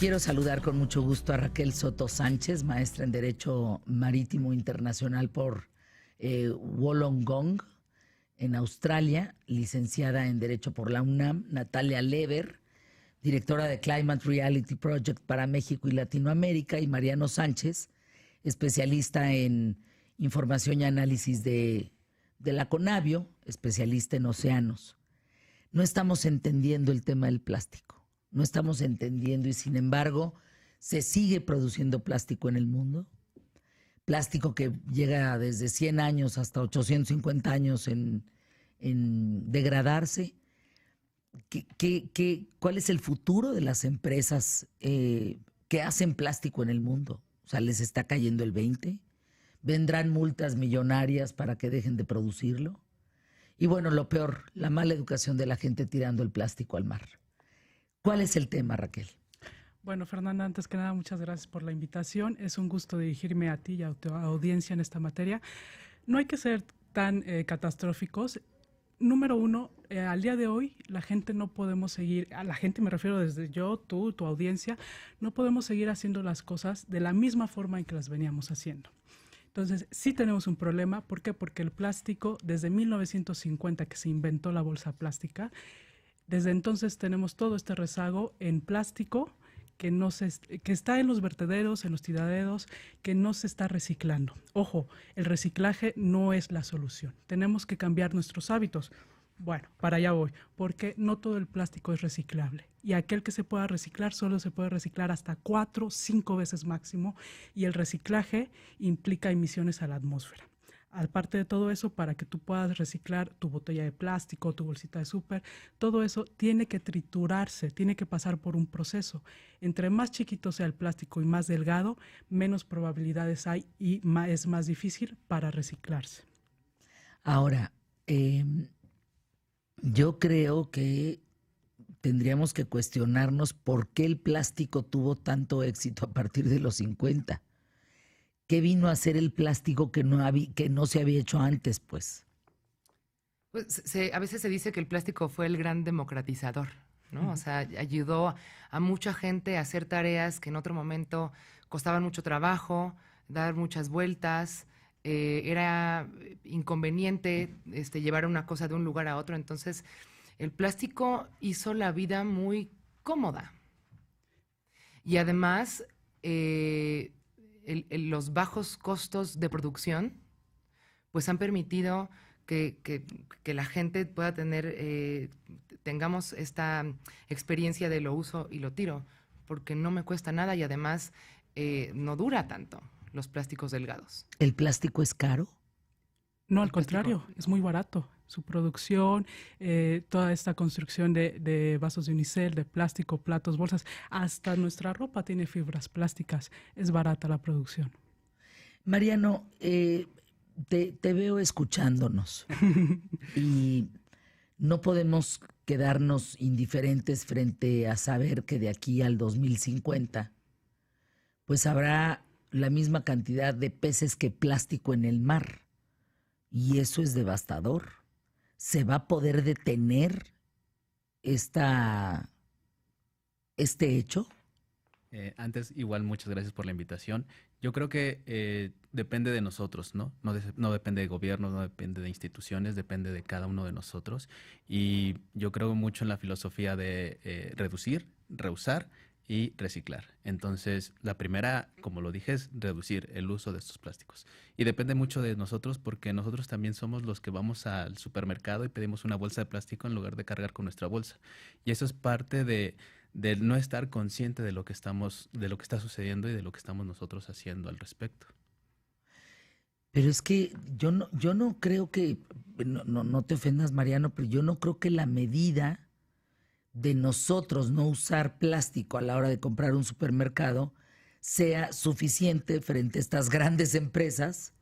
Quiero saludar con mucho gusto a Raquel Soto Sánchez, maestra en Derecho Marítimo Internacional por Wollongong, en Australia, licenciada en Derecho por la UNAM, Natalia Lever, directora de Climate Reality Project para México y Latinoamérica, y Mariano Sánchez, especialista en información y análisis de la CONABIO, especialista en océanos. No estamos entendiendo el tema del plástico, no estamos entendiendo, y sin embargo se sigue produciendo plástico en el mundo. Plástico que llega desde 100 años hasta 850 años en degradarse. ¿Cuál es el futuro de las empresas que hacen plástico en el mundo? O sea, ¿les está cayendo el 20? ¿Vendrán multas millonarias para que dejen de producirlo? Y bueno, lo peor, la mala educación de la gente tirando el plástico al mar. ¿Cuál es el tema, Raquel? Bueno, Fernanda, antes que nada, muchas gracias por la invitación. Es un gusto dirigirme a ti y a tu audiencia en esta materia. No hay que ser tan catastróficos. Número uno, al día de hoy la gente no podemos seguir, a la gente me refiero desde yo, tú, tu audiencia, no podemos seguir haciendo las cosas de la misma forma en que las veníamos haciendo. Entonces, sí tenemos un problema. ¿Por qué? Porque el plástico, desde 1950 que se inventó la bolsa plástica, desde entonces tenemos todo este rezago en plástico que está en los vertederos, en los tiraderos, que no se está reciclando. Ojo, el reciclaje no es la solución. Tenemos que cambiar nuestros hábitos. Bueno, para allá voy, porque no todo el plástico es reciclable. Y aquel que se pueda reciclar solo se puede reciclar hasta 4 o 5 veces máximo, y el reciclaje implica emisiones a la atmósfera. Aparte de todo eso, para que tú puedas reciclar tu botella de plástico, tu bolsita de súper, todo eso tiene que triturarse, tiene que pasar por un proceso. Entre más chiquito sea el plástico y más delgado, menos probabilidades hay y es más difícil para reciclarse. Ahora, yo creo que tendríamos que cuestionarnos por qué el plástico tuvo tanto éxito a partir de los 50. ¿Qué vino a hacer el plástico que no se había hecho antes, pues? Pues a veces se dice que el plástico fue el gran democratizador, ¿no? O sea, ayudó a mucha gente a hacer tareas que en otro momento costaban mucho trabajo, dar muchas vueltas, era inconveniente llevar una cosa de un lugar a otro. Entonces, el plástico hizo la vida muy cómoda. Y además, los bajos costos de producción pues han permitido que la gente pueda tengamos esta experiencia de lo uso y lo tiro, porque no me cuesta nada y además no dura tanto los plásticos delgados. ¿El plástico es caro? No, al contrario, es muy barato. Su producción, toda esta construcción de vasos de unicel, de plástico, platos, bolsas, hasta nuestra ropa tiene fibras plásticas. Es barata la producción. Mariano, te veo escuchándonos y no podemos quedarnos indiferentes frente a saber que de aquí al 2050 pues habrá la misma cantidad de peces que plástico en el mar, y eso es devastador. ¿Se va a poder detener este hecho? Antes, igual, muchas gracias por la invitación. Yo creo que depende de nosotros, ¿no? No depende de gobiernos, no depende de instituciones, depende de cada uno de nosotros. Y yo creo mucho en la filosofía de reducir, reusar y reciclar. Entonces, la primera, como lo dije, es reducir el uso de estos plásticos. Y depende mucho de nosotros, porque nosotros también somos los que vamos al supermercado y pedimos una bolsa de plástico en lugar de cargar con nuestra bolsa. Y eso es parte de no estar consciente de lo que está sucediendo y de lo que estamos nosotros haciendo al respecto. Pero es que yo no creo que, no te ofendas, Mariano, pero yo no creo que la medida de nosotros no usar plástico a la hora de comprar un supermercado sea suficiente frente a estas grandes empresas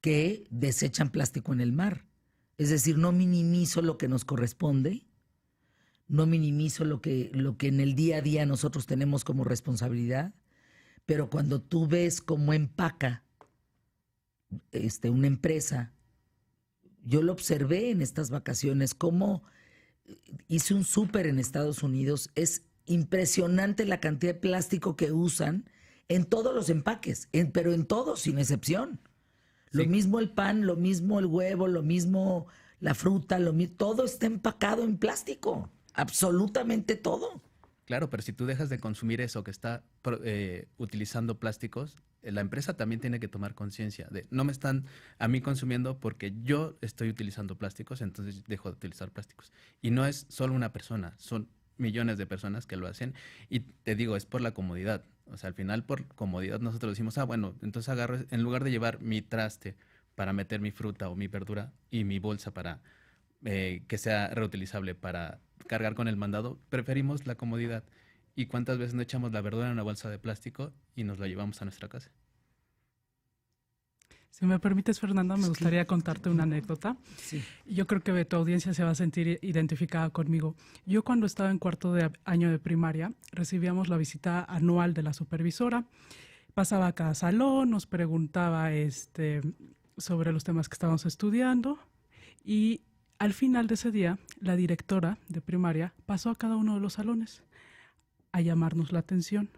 que desechan plástico en el mar. Es decir, no minimizo lo que nos corresponde, no minimizo lo que en el día a día nosotros tenemos como responsabilidad, pero cuando tú ves cómo empaca una empresa, yo lo observé en estas vacaciones, cómo hice un súper en Estados Unidos, es impresionante la cantidad de plástico que usan en todos los empaques, pero en todos, sin excepción. Lo mismo el pan, lo mismo el huevo, lo mismo la fruta, todo está empacado en plástico, absolutamente todo. Claro, pero si tú dejas de consumir eso que está utilizando plásticos, la empresa también tiene que tomar conciencia de no me están a mí consumiendo porque yo estoy utilizando plásticos, entonces dejo de utilizar plásticos. Y no es solo una persona, son millones de personas que lo hacen y te digo, es por la comodidad. O sea, al final por comodidad nosotros decimos, bueno, entonces agarro, en lugar de llevar mi traste para meter mi fruta o mi verdura y mi bolsa para que sea reutilizable para cargar con el mandado, preferimos la comodidad. ¿Y cuántas veces no echamos la verdura en una bolsa de plástico y nos la llevamos a nuestra casa? Si me permites, Fernanda, me gustaría contarte una anécdota. Sí. Yo creo que tu audiencia se va a sentir identificada conmigo. Yo cuando estaba en cuarto año de primaria, recibíamos la visita anual de la supervisora. Pasaba a cada salón, nos preguntaba sobre los temas que estábamos estudiando y al final de ese día, la directora de primaria pasó a cada uno de los salones a llamarnos la atención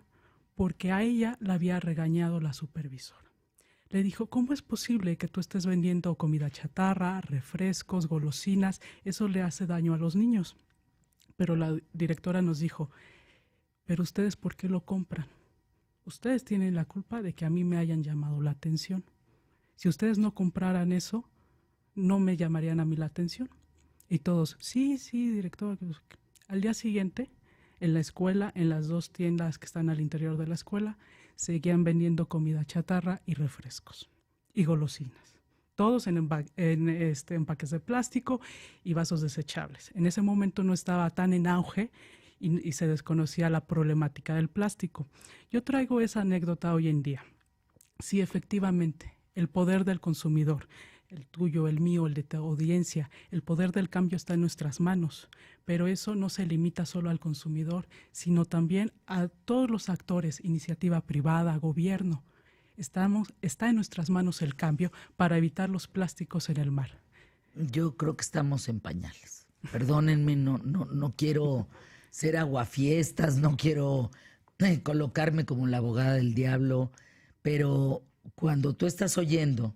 porque a ella la había regañado la supervisora. Le dijo, ¿cómo es posible que tú estés vendiendo comida chatarra, refrescos, golosinas? Eso le hace daño a los niños. Pero la directora nos dijo, ¿pero ustedes por qué lo compran? Ustedes tienen la culpa de que a mí me hayan llamado la atención. Si ustedes no compraran eso, no me llamarían a mí la atención. Y todos, sí, directora. Al día siguiente, en la escuela, en las 2 tiendas que están al interior de la escuela, seguían vendiendo comida chatarra y refrescos y golosinas. Todos en empaques de plástico y vasos desechables. En ese momento no estaba tan en auge y se desconocía la problemática del plástico. Yo traigo esa anécdota hoy en día. Sí, efectivamente, el poder del consumidor, el tuyo, el mío, el de tu audiencia, el poder del cambio está en nuestras manos, pero eso no se limita solo al consumidor, sino también a todos los actores, iniciativa privada, gobierno. Está en nuestras manos el cambio para evitar los plásticos en el mar. Yo creo que estamos en pañales. Perdónenme, no quiero ser aguafiestas, no quiero colocarme como la abogada del diablo, pero cuando tú estás oyendo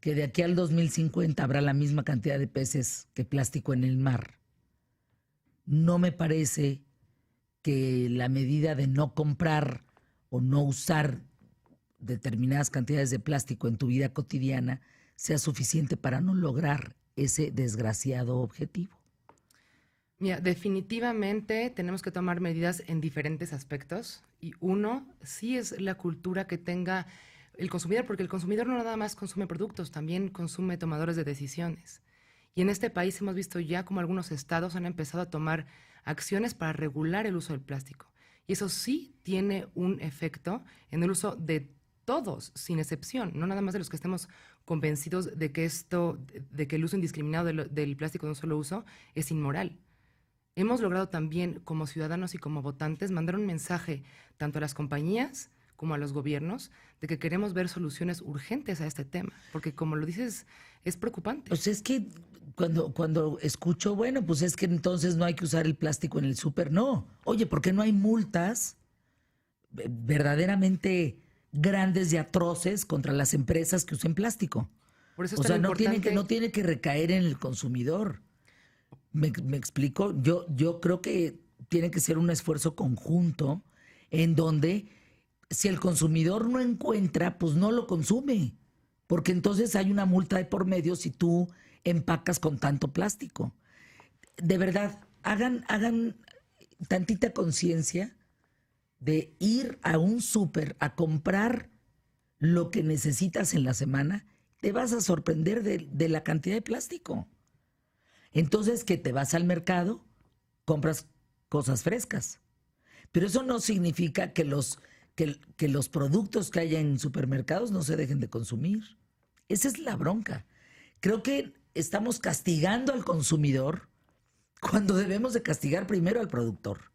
que de aquí al 2050 habrá la misma cantidad de peces que plástico en el mar, no me parece que la medida de no comprar o no usar determinadas cantidades de plástico en tu vida cotidiana sea suficiente para no lograr ese desgraciado objetivo. Mira, definitivamente tenemos que tomar medidas en diferentes aspectos y uno sí es la cultura que tenga el consumidor, porque el consumidor no nada más consume productos, también consume tomadores de decisiones. Y en este país hemos visto ya como algunos estados han empezado a tomar acciones para regular el uso del plástico. Y eso sí tiene un efecto en el uso de todos, sin excepción, no nada más de los que estemos convencidos de que el uso indiscriminado del plástico de un solo uso es inmoral. Hemos logrado también, como ciudadanos y como votantes, mandar un mensaje tanto a las compañías como a los gobiernos, de que queremos ver soluciones urgentes a este tema, porque como lo dices, es preocupante. Pues es que cuando escucho, bueno, pues es que entonces no hay que usar el plástico en el súper, no. Oye, ¿por qué no hay multas verdaderamente grandes y atroces contra las empresas que usen plástico? Por eso es o sea, tan importante. no tiene que recaer en el consumidor. ¿Me explico? Yo creo que tiene que ser un esfuerzo conjunto en donde si el consumidor no encuentra, pues no lo consume. Porque entonces hay una multa de por medio si tú empacas con tanto plástico. De verdad, hagan tantita conciencia de ir a un súper a comprar lo que necesitas en la semana. Te vas a sorprender de la cantidad de plástico. Entonces, que te vas al mercado, compras cosas frescas. Pero eso no significa que los productos que haya en supermercados no se dejen de consumir. Esa es la bronca. Creo que estamos castigando al consumidor cuando debemos de castigar primero al productor.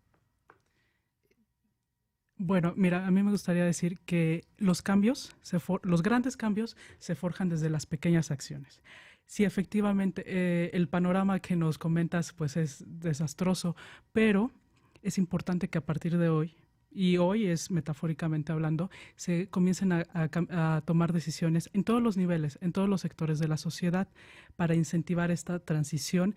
Bueno, mira, a mí me gustaría decir que los grandes cambios se forjan desde las pequeñas acciones. Sí, efectivamente, el panorama que nos comentas pues es desastroso, pero es importante que a partir de hoy, y hoy es metafóricamente hablando, se comiencen a tomar decisiones en todos los niveles, en todos los sectores de la sociedad para incentivar esta transición,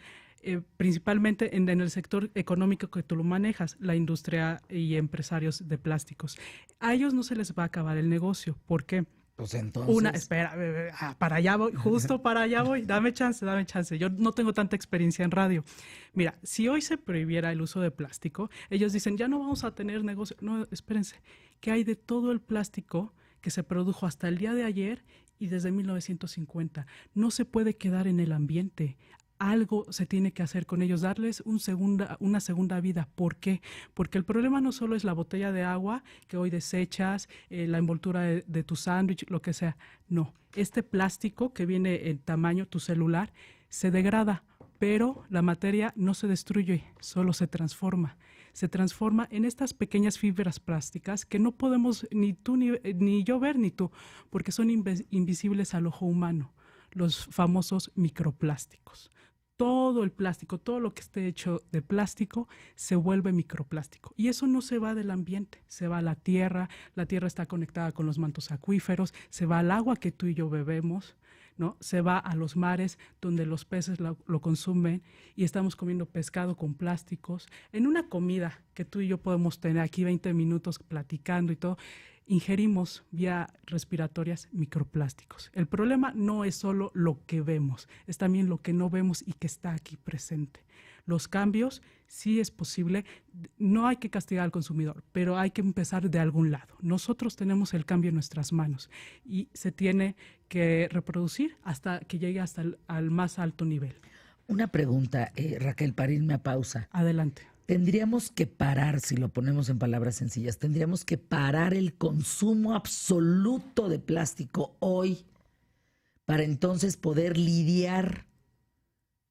principalmente en el sector económico que tú lo manejas, la industria y empresarios de plásticos. A ellos no se les va a acabar el negocio. ¿Por qué? Pues entonces... Espera, para allá voy, justo para allá voy, dame chance. Yo no tengo tanta experiencia en radio. Mira, si hoy se prohibiera el uso de plástico, ellos dicen, ya no vamos a tener negocio. No, espérense, ¿qué hay de todo el plástico que se produjo hasta el día de ayer y desde 1950? No se puede quedar en el ambiente. Algo se tiene que hacer con ellos, darles una segunda vida. ¿Por qué? Porque el problema no solo es la botella de agua que hoy desechas, la envoltura de tu sándwich, lo que sea. No, este plástico que viene en tamaño, tu celular, se degrada, pero la materia no se destruye, solo se transforma. Se transforma en estas pequeñas fibras plásticas que no podemos ni tú ni yo ver ni tú, porque son invisibles al ojo humano, los famosos microplásticos. Todo el plástico, todo lo que esté hecho de plástico se vuelve microplástico. Y eso no se va del ambiente, se va a la tierra está conectada con los mantos acuíferos, se va al agua que tú y yo bebemos, ¿no? Se va a los mares donde los peces lo consumen y estamos comiendo pescado con plásticos. En una comida que tú y yo podemos tener aquí 20 minutos platicando y todo, ingerimos vía respiratorias microplásticos. El problema no es solo lo que vemos, es también lo que no vemos y que está aquí presente. Los cambios sí es posible, no hay que castigar al consumidor, pero hay que empezar de algún lado. Nosotros tenemos el cambio en nuestras manos y se tiene que reproducir hasta que llegue hasta al más alto nivel. Una pregunta, Raquel, para irme a pausa. Adelante. Tendríamos que parar, si lo ponemos en palabras sencillas, tendríamos que parar el consumo absoluto de plástico hoy para entonces poder lidiar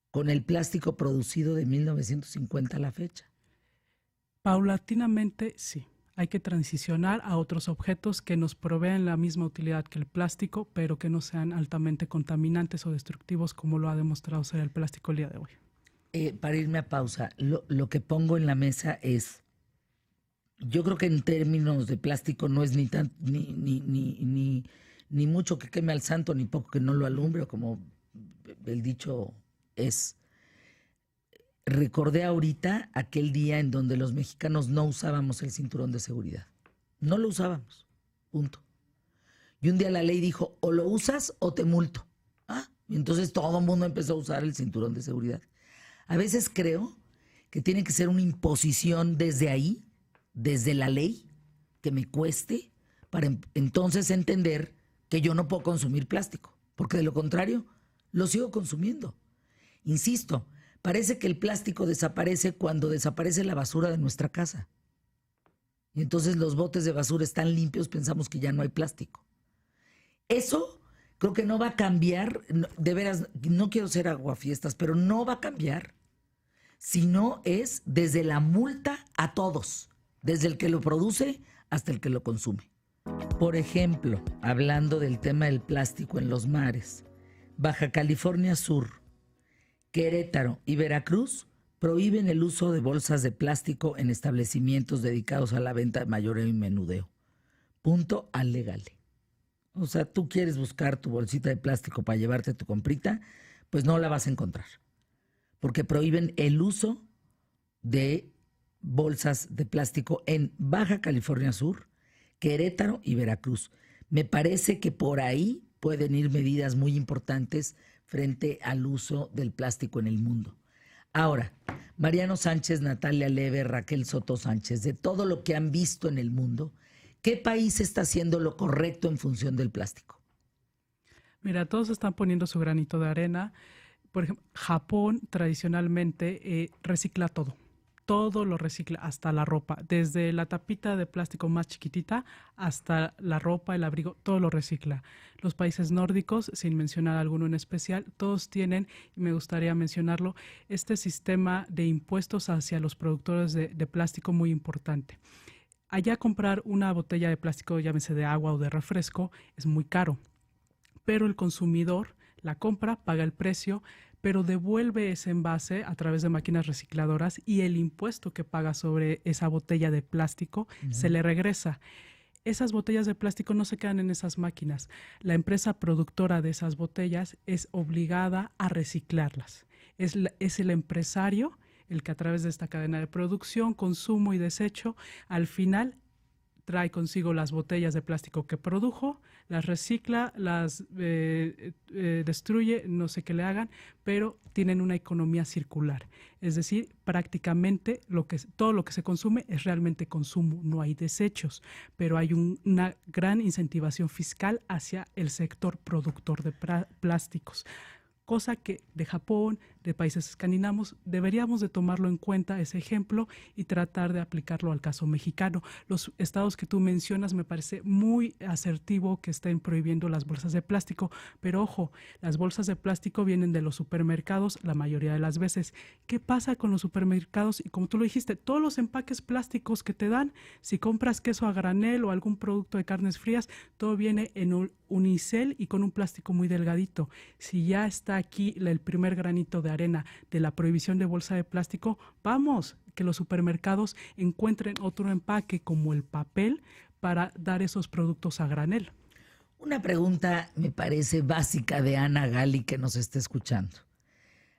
con el plástico producido de 1950 a la fecha. Paulatinamente, sí. Hay que transicionar a otros objetos que nos proveen la misma utilidad que el plástico, pero que no sean altamente contaminantes o destructivos como lo ha demostrado ser el plástico el día de hoy. Para irme a pausa, lo que pongo en la mesa es, yo creo que en términos de plástico no es ni mucho que queme al santo, ni poco que no lo alumbre, como el dicho es. Recordé ahorita aquel día en donde los mexicanos no usábamos el cinturón de seguridad. No lo usábamos, punto. Y un día la ley dijo, o lo usas o te multo. Y entonces todo el mundo empezó a usar el cinturón de seguridad. A veces creo que tiene que ser una imposición desde ahí, desde la ley, que me cueste, para entonces entender que yo no puedo consumir plástico, porque de lo contrario, lo sigo consumiendo. Insisto, parece que el plástico desaparece cuando desaparece la basura de nuestra casa. Y entonces los botes de basura están limpios, pensamos que ya no hay plástico. Eso creo que no va a cambiar, de veras, no quiero ser aguafiestas, pero no va a cambiar. Sino es desde la multa a todos, desde el que lo produce hasta el que lo consume. Por ejemplo, hablando del tema del plástico en los mares, Baja California Sur, Querétaro y Veracruz prohíben el uso de bolsas de plástico en establecimientos dedicados a la venta de mayoreo y menudeo. Punto al legal. O sea, tú quieres buscar tu bolsita de plástico para llevarte tu comprita, pues no la vas a encontrar. Porque prohíben el uso de bolsas de plástico en Baja California Sur, Querétaro y Veracruz. Me parece que por ahí pueden ir medidas muy importantes frente al uso del plástico en el mundo. Ahora, Mariano Sánchez, Natalia Leve, Raquel Soto Sánchez, de todo lo que han visto en el mundo, ¿qué país está haciendo lo correcto en función del plástico? Mira, todos están poniendo su granito de arena. Por ejemplo, Japón tradicionalmente recicla todo. Todo lo recicla, hasta la ropa. Desde la tapita de plástico más chiquitita hasta la ropa, el abrigo, todo lo recicla. Los países nórdicos, sin mencionar alguno en especial, todos tienen, y me gustaría mencionarlo, este sistema de impuestos hacia los productores de plástico muy importante. Allá comprar una botella de plástico, llámese de agua o de refresco, es muy caro. Pero el consumidor la compra, paga el precio, pero devuelve ese envase a través de máquinas recicladoras y el impuesto que paga sobre esa botella de plástico se le regresa. Esas botellas de plástico no se quedan en esas máquinas. La empresa productora de esas botellas es obligada a reciclarlas. Es el empresario el que a través de esta cadena de producción, consumo y desecho, al final trae consigo las botellas de plástico que produjo, las recicla, las destruye, no sé qué le hagan, pero tienen una economía circular. Es decir, prácticamente todo lo que se consume es realmente consumo, no hay desechos, pero hay una gran incentivación fiscal hacia el sector productor de plásticos. Cosa que de Japón, de países escandinavos, deberíamos de tomarlo en cuenta ese ejemplo y tratar de aplicarlo al caso mexicano. Los estados que tú mencionas me parece muy asertivo que estén prohibiendo las bolsas de plástico, pero ojo, las bolsas de plástico vienen de los supermercados la mayoría de las veces. ¿Qué pasa con los supermercados? Y como tú lo dijiste, todos los empaques plásticos que te dan, si compras queso a granel o algún producto de carnes frías, todo viene en un unicel y con un plástico muy delgadito. Si ya está aquí el primer granito de arena de la prohibición de bolsa de plástico, vamos, que los supermercados encuentren otro empaque como el papel para dar esos productos a granel. Una pregunta me parece básica de Ana Gali que nos está escuchando.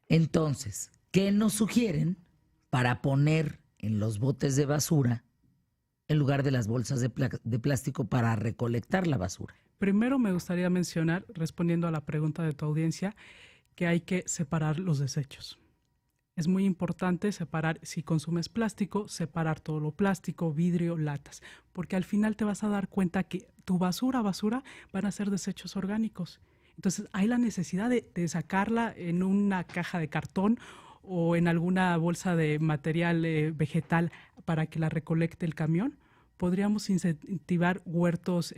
Entonces, ¿qué nos sugieren para poner en los botes de basura en lugar de las bolsas de plástico para recolectar la basura? Primero me gustaría mencionar, respondiendo a la pregunta de tu audiencia, que hay que separar los desechos. Es muy importante separar, si consumes plástico, separar todo lo plástico, vidrio, latas, porque al final te vas a dar cuenta que tu basura van a ser desechos orgánicos. Entonces hay la necesidad de sacarla en una caja de cartón o en alguna bolsa de material vegetal para que la recolecte el camión. Podríamos incentivar huertos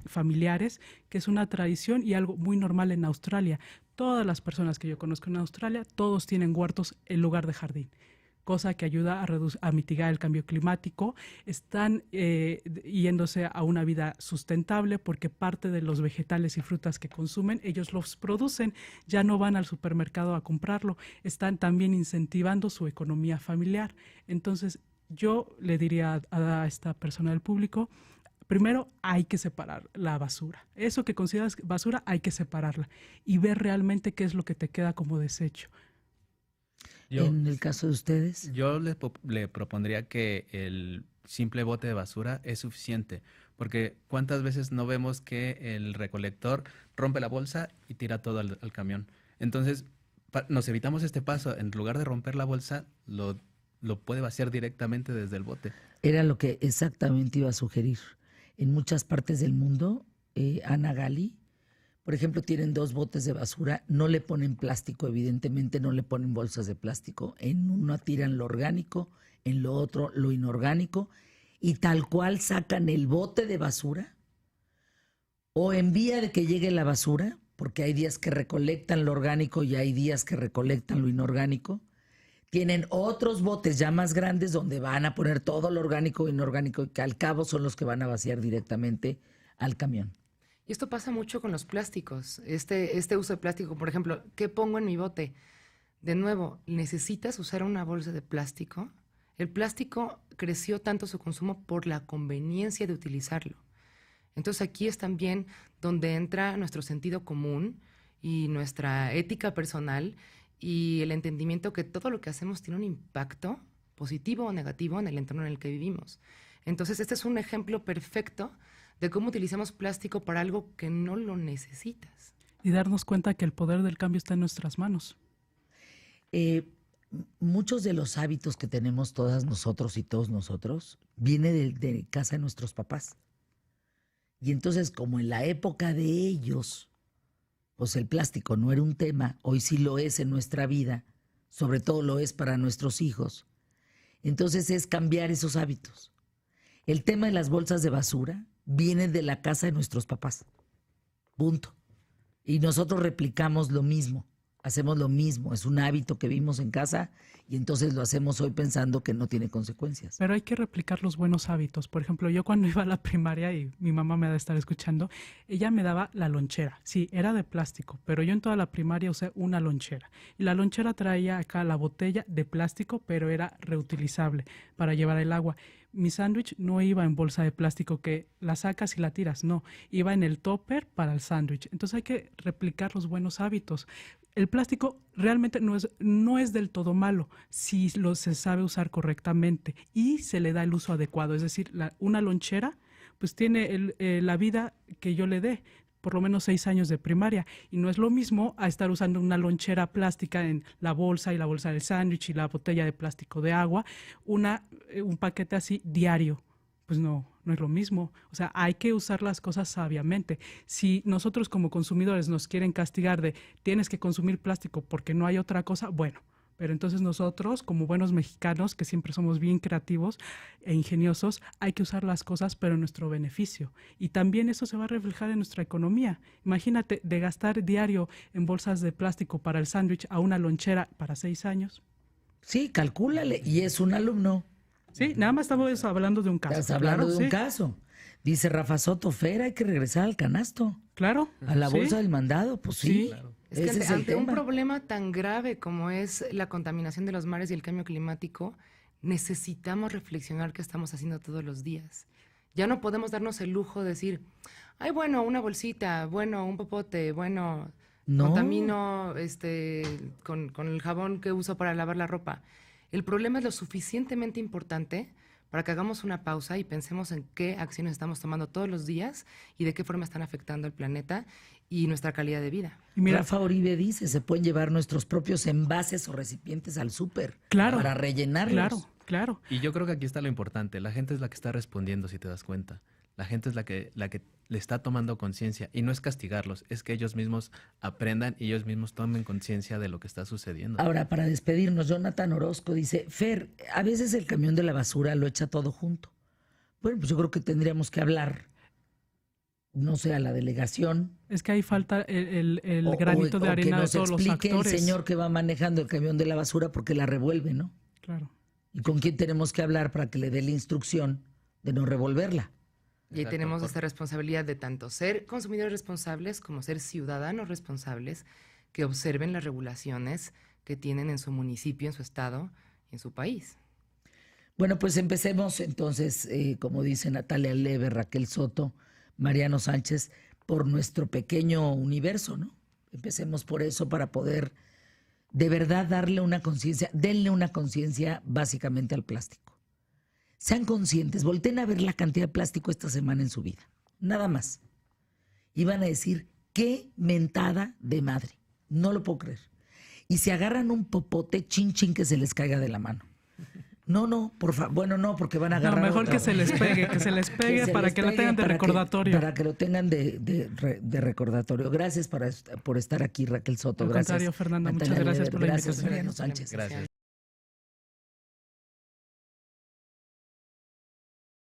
familiares, que es una tradición y algo muy normal en Australia. Todas las personas que yo conozco en Australia, todos tienen huertos en lugar de jardín, cosa que ayuda a mitigar el cambio climático. Están yéndose a una vida sustentable porque parte de los vegetales y frutas que consumen, ellos los producen, ya no van al supermercado a comprarlo. Están también incentivando su economía familiar. Entonces, yo le diría a esta persona del público, primero hay que separar la basura. Eso que consideras basura hay que separarla y ver realmente qué es lo que te queda como desecho. En el caso de ustedes. Yo le propondría que el simple bote de basura es suficiente, porque ¿cuántas veces no vemos que el recolector rompe la bolsa y tira todo al camión? Entonces, nos evitamos este paso. En lugar de romper la bolsa, lo puede vaciar directamente desde el bote. Era lo que exactamente iba a sugerir. En muchas partes del mundo, Ana Gali, por ejemplo, tienen 2 botes de basura, no le ponen plástico, evidentemente no le ponen bolsas de plástico. En uno tiran lo orgánico, en lo otro lo inorgánico, y tal cual sacan el bote de basura o en vía de que llegue la basura, porque hay días que recolectan lo orgánico y hay días que recolectan lo inorgánico. Tienen otros botes ya más grandes donde van a poner todo lo orgánico e inorgánico y que al cabo son los que van a vaciar directamente al camión. Y esto pasa mucho con los plásticos. Este uso de plástico, por ejemplo, ¿qué pongo en mi bote? De nuevo, ¿necesitas usar una bolsa de plástico? El plástico creció tanto su consumo por la conveniencia de utilizarlo. Entonces aquí es también donde entra nuestro sentido común y nuestra ética personal y el entendimiento que todo lo que hacemos tiene un impacto positivo o negativo en el entorno en el que vivimos. Entonces, este es un ejemplo perfecto de cómo utilizamos plástico para algo que no lo necesitas. Y darnos cuenta que el poder del cambio está en nuestras manos. Muchos de los hábitos que tenemos todas nosotros y todos nosotros viene de casa de nuestros papás. Y entonces, como en la época de ellos, pues el plástico no era un tema, hoy sí lo es en nuestra vida, sobre todo lo es para nuestros hijos. Entonces es cambiar esos hábitos. El tema de las bolsas de basura viene de la casa de nuestros papás. Punto. Y nosotros replicamos lo mismo. Hacemos lo mismo, es un hábito que vimos en casa y entonces lo hacemos hoy pensando que no tiene consecuencias. Pero hay que replicar los buenos hábitos. Por ejemplo, yo cuando iba a la primaria, y mi mamá me ha de estar escuchando, ella me daba la lonchera. Sí, era de plástico, pero yo en toda la primaria usé una lonchera. Y la lonchera traía acá la botella de plástico, pero era reutilizable para llevar el agua. Mi sándwich no iba en bolsa de plástico que la sacas y la tiras, no. Iba en el topper para el sándwich. Entonces hay que replicar los buenos hábitos. El plástico realmente no es del todo malo si se sabe usar correctamente y se le da el uso adecuado. Es decir, una lonchera pues tiene la vida que yo le dé, por lo menos 6 años de primaria. Y no es lo mismo a estar usando una lonchera plástica en la bolsa y la bolsa del sándwich y la botella de plástico de agua, un paquete así diario. Pues no es lo mismo. O sea, hay que usar las cosas sabiamente. Si nosotros como consumidores nos quieren castigar de tienes que consumir plástico porque no hay otra cosa, bueno, pero entonces nosotros como buenos mexicanos, que siempre somos bien creativos e ingeniosos, hay que usar las cosas pero en nuestro beneficio. Y también eso se va a reflejar en nuestra economía. Imagínate, de gastar diario en bolsas de plástico para el sándwich a una lonchera para 6 años. Sí, calcúlale, y es un alumno. Sí, nada más estamos hablando de un caso. Estás hablando de un sí. caso. Dice Rafa Soto, Fer, hay que regresar al canasto. Claro. A la sí. bolsa del mandado, pues sí. Sí. Claro. Es que Ese es el ante un tema. problema tan grave como es la contaminación de los mares y el cambio climático, necesitamos reflexionar qué estamos haciendo todos los días. Ya no podemos darnos el lujo de decir, ay, bueno, una bolsita, bueno, un popote, bueno, No. contamino con el jabón que uso para lavar la ropa. El problema es lo suficientemente importante para que hagamos una pausa y pensemos en qué acciones estamos tomando todos los días y de qué forma están afectando al planeta y nuestra calidad de vida. Y mira, Rafa Oribe dice, se pueden llevar nuestros propios envases o recipientes al súper Claro, para rellenarlos. claro. Y yo creo que aquí está lo importante. La gente es la que está respondiendo, si te das cuenta. La gente es la que le está tomando conciencia. Y no es castigarlos, es que ellos mismos aprendan y ellos mismos tomen conciencia de lo que está sucediendo. Ahora, para despedirnos, Jonathan Orozco dice, Fer, a veces el camión de la basura lo echa todo junto. Bueno, pues yo creo que tendríamos que hablar, no sé, a la delegación. Es que ahí falta el o- granito o de que arena de nos todos los explique actores. el señor que va manejando el camión de la basura porque la revuelve, ¿no? Claro. ¿Y con quién tenemos que hablar para que le dé la instrucción de no revolverla? Y ahí Exacto, tenemos por- esta responsabilidad de tanto ser consumidores responsables como ser ciudadanos responsables que observen las regulaciones que tienen en su municipio, en su estado y en su país. Bueno, pues empecemos entonces, como dice Natalia Leve, Raquel Soto, Mariano Sánchez, por nuestro pequeño universo, ¿no? Empecemos por eso para poder de verdad denle una conciencia básicamente al plástico. Sean conscientes, volteen a ver la cantidad de plástico esta semana en su vida, nada más. Y van a decir, qué mentada de madre, no lo puedo creer. Y se agarran un popote, chin chin que se les caiga de la mano. No, por favor, bueno, no, porque van a No, agarrar mejor otra. que se les pegue, que se les pegue se para les que la pegue, tengan de para que- recordatorio. para que lo tengan de recordatorio. Gracias por estar aquí, Raquel Soto. Al Gracias. contrario, Fernanda, muchas Natalia gracias Lever. por la Gracias, invitación. Mariano Gracias por la Sánchez. invitación. Gracias.